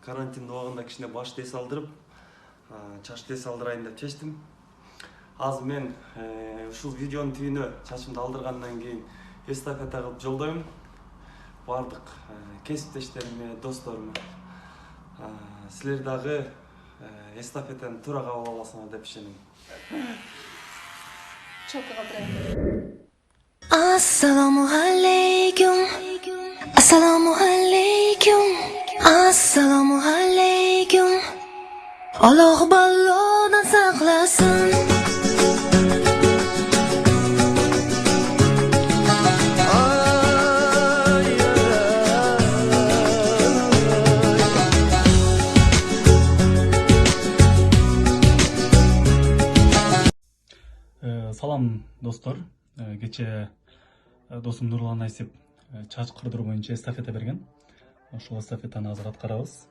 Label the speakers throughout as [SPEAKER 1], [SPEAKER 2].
[SPEAKER 1] карантин убагында кичине баш тес алдырып, чач тес алдырайын деп чечтим. Азыр мен ушул видеонун түбүнө чачымды алдыргандан кийин эстафета кылып жолдойм. Бардык кесиптештериме, досторума. Силер дагы эстафетаны туура кабыл аласыңар деп ишенем.
[SPEAKER 2] Çok kaldırayım.
[SPEAKER 3] Assalamu alaikum. Assalamu alaikum. Assalamu alaikum. Allah balodan saklasın.
[SPEAKER 4] Салам достор, кече досум Нурлан Айсип чач кырдыруу боюнча эстафета берген. Ошол эстафетаны азыр аткарабыз.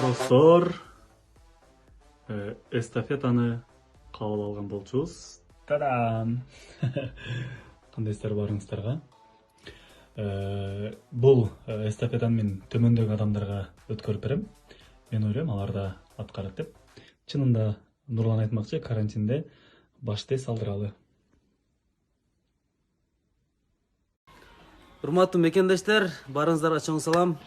[SPEAKER 4] Достор, эстафетаны кабыл алган болчубуз. Тадам! Кандайсыздар барыңыздарга? Бул эстафетаны мен төмөндөгү адамдарга өткөрүп берем. Мен ойлойм, алар да аткарат деп. Чынында Нурлан айтмакчы, карантинде баш тес алдыралы.
[SPEAKER 5] Урматтуу мекендештер, барыңыздарга чоң салам.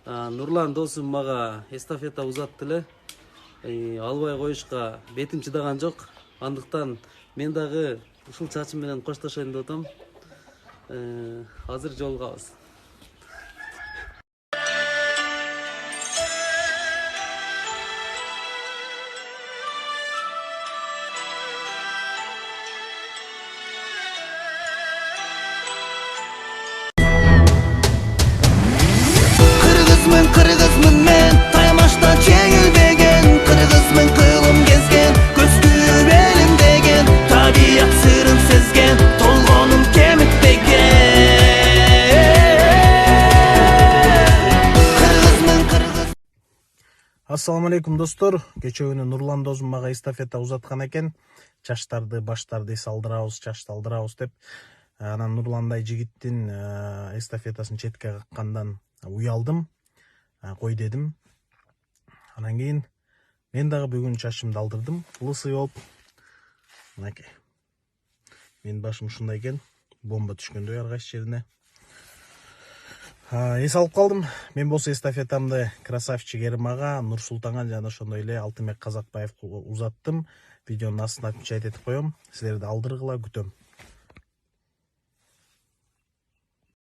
[SPEAKER 5] Нурлан досум мага эстафета узатты эле. Албай коюшка бетим чыдаган жок. Андыктан мен дагы ушул чачым менен коштошоюн деп атам. Азыр жолугабыз.
[SPEAKER 6] Kırgızmın men Taymaşta çeğilbegen Kırgızmın kılım gezgen Gözgü belim degen Tabiat sırrın sezgen Tolgonum kemik degen Kırgız.
[SPEAKER 7] Assalamu alaikum достор. Кече күнү Нурлан досум мага эстафета узаткан экен. Чачтарды, баштарды салдырабыз, чачты алдырабыз деп. Анан Нурландай жигиттин эстафетасын четке каккандан уялдым. Кой дедим. Анан кийин мен дагы бүгүн чачымды алдырдым. Лысый болуп. Мынакей. Менин башым ушундай экен. Бомба түшкөндөй ар кайсы жерине. Эс алып калдым. Мен болсо эстафетамды красавчик Эрим ага, Нурсултанга жана ошондой эле Алтынбек Казакбаевге узаттым. Видеонун астына отмечать этип коем. Силерди алдыргыла күтөм.